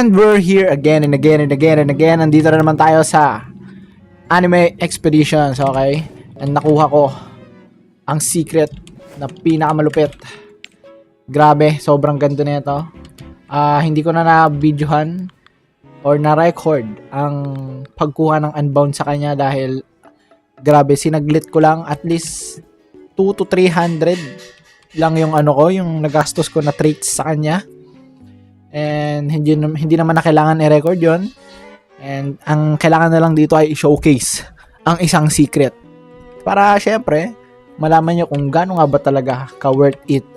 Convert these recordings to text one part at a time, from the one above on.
And we're here again and again and again and again. Nandito na naman tayo sa Anime Expeditions, okay? And nakuha ko ang secret na pinakamalupit. Grabe, sobrang ganda na ito. Hindi ko na na-videohan or na-record ang pagkuha ng Unbound sa kanya dahil grabe, sinaglit ko lang at least 2 to 300 lang yung yung nagastos ko na traits sa kanya. And hindi naman na kailangan i-record yon. And ang kailangan na lang dito ay i-showcase ang isang secret. Para syempre, malaman nyo kung gaano nga ba talaga ka-worth it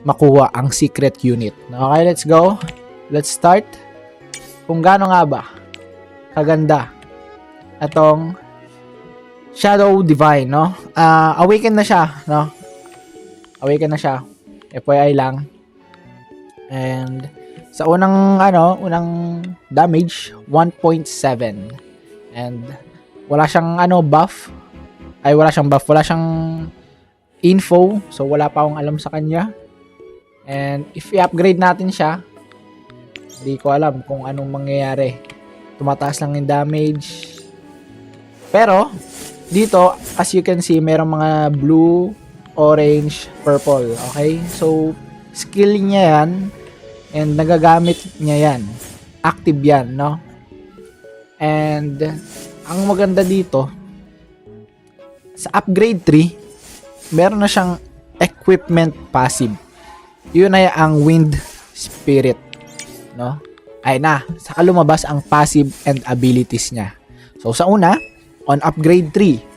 makuha ang secret unit. Okay, let's go. Let's start. Kung gaano nga ba kaganda atong Shadow Divine, no? Awaken na siya, no? Awaken na siya. FYI lang. And sa unang damage 1.7. And wala siyang buff. Wala siyang info, so wala pa akong alam sa kanya. And if i-upgrade natin siya, hindi ko alam kung anong mangyayari. Tumataas lang yung damage. Pero dito, as you can see, merong mga blue, orange, purple. Okay? So skill niya yan. And nagagamit niya yan. Active yan, no? And ang maganda dito, sa upgrade 3, meron na siyang equipment passive. Yun ay ang wind spirit, no? Ay na, saka lumabas ang passive and abilities niya. So sa una, on upgrade 3,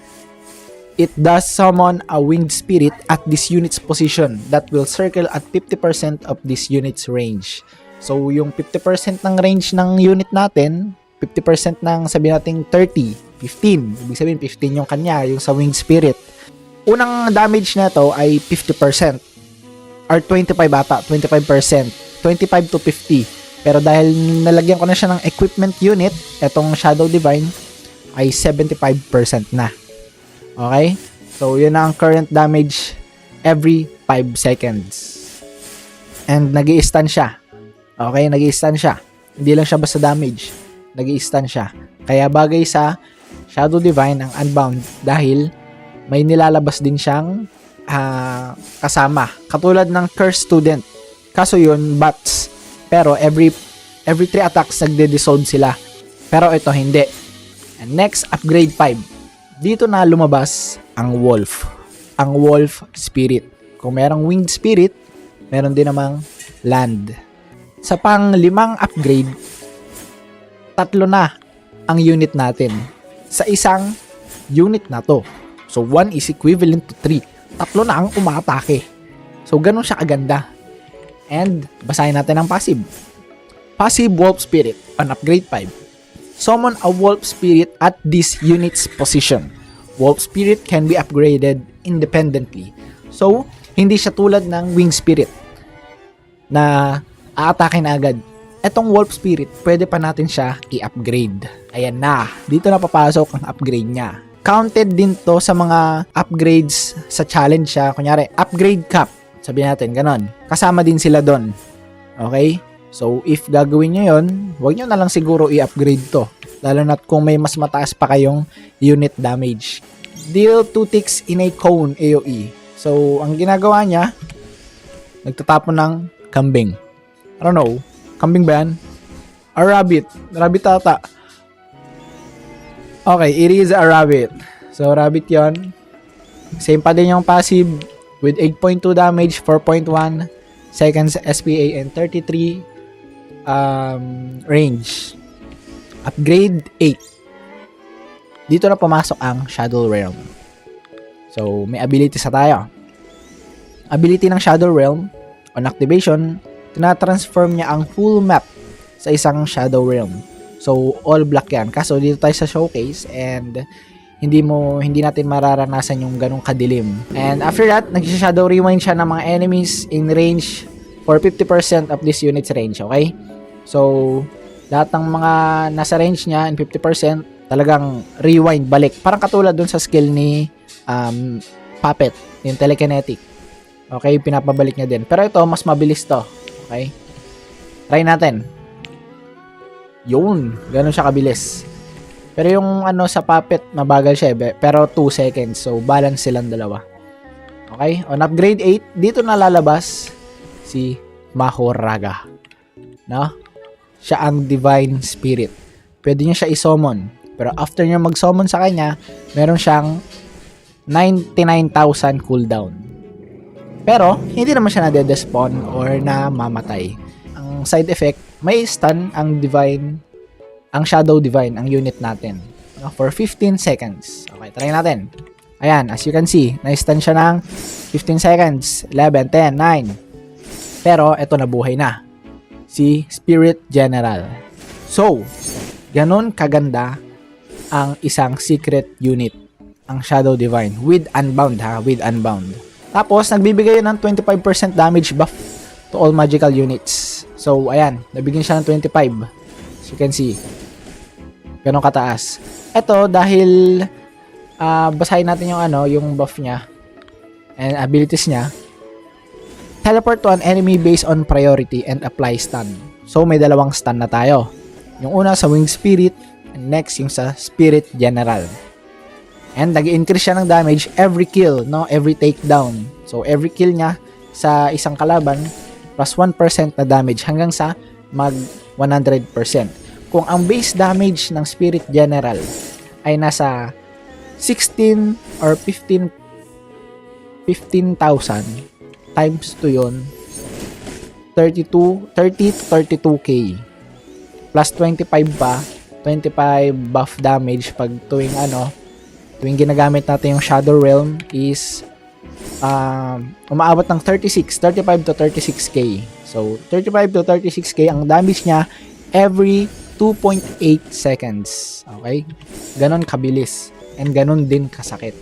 it does summon a winged spirit at this unit's position that will circle at 50% of this unit's range. So, yung 50% ng range ng unit natin, 50% ng sabihin natin 30, 15. Ibig sabihin 15 yung kanya, yung sa winged spirit. Unang damage na to ay 50% or 25 ata, 25%. 25 to 50. Pero dahil nalagyan ko na siya ng equipment unit, etong Shadow Divine ay 75% na. Okay? So, yun na ang current damage every 5 seconds. And nag-i-stun siya. Okay? Nag-i-stun siya. Hindi lang siya basta damage. Nag-i-stun siya. Kaya bagay sa Shadow Divine ang Unbound dahil may nilalabas din siyang kasama. Katulad ng Curse Student. Kaso yun, bots. Pero every 3 attacks nagde-dissolve sila. Pero ito hindi. And next, upgrade 5. Dito na lumabas ang wolf. Ang wolf spirit. Kung merong winged spirit, meron din namang land. Sa pang-5 upgrade, 3 na ang unit natin. Sa isang unit na to. So, 1 is equivalent to 3. 3 na ang umaatake. So, ganun siya kaganda. And, basahin natin ang passive. Passive wolf spirit on upgrade 5. Summon a wolf spirit at this unit's position. Wolf spirit can be upgraded independently. So, hindi siya tulad ng wing spirit na aatake na agad. Etong wolf spirit, pwede pa natin siya i-upgrade. Ayan na. Dito na papasok ang upgrade niya. Counted din to sa mga upgrades sa challenge siya. Kunyari, upgrade cap. Sabihin natin, ganon. Kasama din sila doon. Okay? So, if gagawin nyo yun, huwag nyo na lang siguro i-upgrade to. Lalo na kung may mas mataas pa kayong unit damage. Deal 2 ticks in a cone AoE. So, ang ginagawa niya, nagtatapon ng kambing. I don't know. Kambing ba yan? A rabbit. Rabbit ata. Okay, it is a rabbit. So, rabbit yon. Same pa din yung passive with 8.2 damage, 4.1 seconds SPA, and 33 range. Upgrade 8. Dito na pumasok ang Shadow Realm. So, may abilities na tayo. Ability ng Shadow Realm, on activation, tina-transform niya ang full map sa isang Shadow Realm. So, all black yan. Kaso, dito tayo sa showcase and hindi natin mararanasan yung ganong kadilim. And after that, nag-shadow rewind siya ng mga enemies in range for 50% of this unit's range. Okay? So, lahat ng mga nasa range niya in 50%, talagang rewind, balik. Parang katulad dun sa skill ni Puppet, yung telekinetic. Okay, pinapabalik niya din. Pero ito, mas mabilis to. Okay? Try natin. Yun, ganun siya kabilis. Pero yung ano sa puppet, mabagal siya pero 2 seconds. So balance silang dalawa. Okay, on upgrade 8, dito na lalabas si Mahoraga. No? Siya ang divine spirit. Pwede niya siya i-summon. Pero after niya mag-summon sa kanya, meron siyang 99,000 cooldown. Pero, hindi naman siya nade-despawn or na mamatay. Ang side effect, may stun ang divine, ang shadow divine, ang unit natin. No? For 15 seconds. Okay, try natin. Ayan, as you can see, na-stun siya ng 15 seconds. 11, 10, 9. Pero, eto nabuhay na. Si Spirit General. So, ganon kaganda ang isang secret unit, ang Shadow Divine, with Unbound ha, with Unbound. Tapos, nagbibigay ng 25% damage buff to all magical units. So, ayan, nabigyan siya ng 25. As you can see, ganon kataas. Ito, dahil, basahin natin yung yung buff niya, and abilities niya. Teleport to an enemy based on priority and apply stun. So, may dalawang stun na tayo. Yung una sa Winged Spirit, and next yung sa Spirit General. And nag-increase siya ng damage every kill, no? Every takedown. So, every kill niya sa isang kalaban, plus 1% na damage hanggang sa mag 100%. Kung ang base damage ng Spirit General ay nasa 16 or 15,000 times to yun, 30 to 32k plus 25 pa, 25 buff damage pag tuwing ginagamit natin yung Shadow Realm is umaabot ng 35 to 36k. So 35 to 36k ang damage niya every 2.8 seconds. Okay? Ganon kabilis and ganon din kasakit.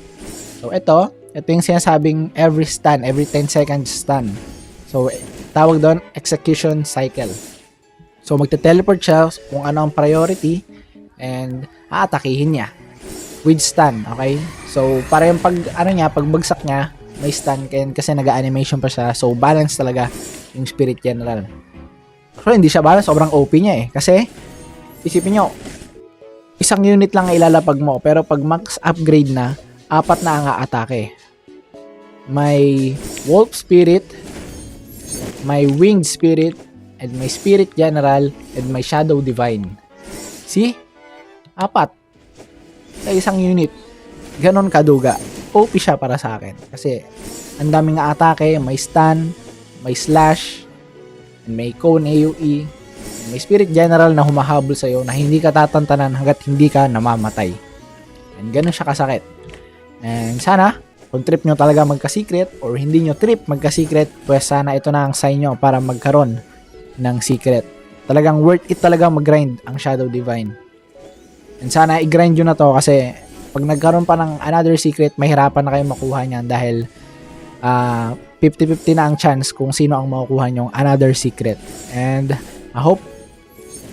So ito yung sinasabing every 10 seconds stun. So, tawag doon execution cycle. So, magte-teleport siya kung ano ang priority and aatakihin niya with stun, okay? So, para yung pagbagsak niya, may stun kasi nag-animation pa siya. So, balance talaga yung Spirit General. So, hindi siya balance, sobrang OP niya eh. Kasi, isipin nyo, isang unit lang ang ilalapag mo, pero pag max upgrade na, 4 na ang aatake. May Wolf Spirit, may Winged Spirit, and may Spirit General, and may Shadow Divine. See? 4 sa isang unit. Ganon kaduga. OP siya para sa akin. Kasi, ang daming atake, may stun, may slash, and may cone AoE, and may Spirit General na humahabol sa'yo na hindi ka tatantanan hanggat hindi ka namamatay. And ganon siya kasakit. And sana, kung trip nyo talaga magka-secret or hindi nyo trip magka-secret, pues sana ito na ang sign nyo para magkaroon ng secret. Talagang worth it talaga mag-grind ang Shadow Divine. And sana i-grind nyo na to kasi pag nagkaroon pa ng another secret, mahirapan na kayo makuha niyan dahil 50-50 na ang chance kung sino ang makukuha nyong another secret. And I hope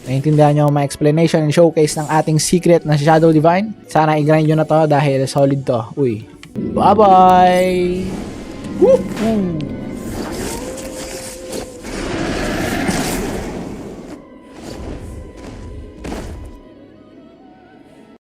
naintindihan nyo ang mga explanation and showcase ng ating secret na Shadow Divine. Sana i-grind nyo na to dahil solid to. Uy. Bye-bye! Woo-hoo!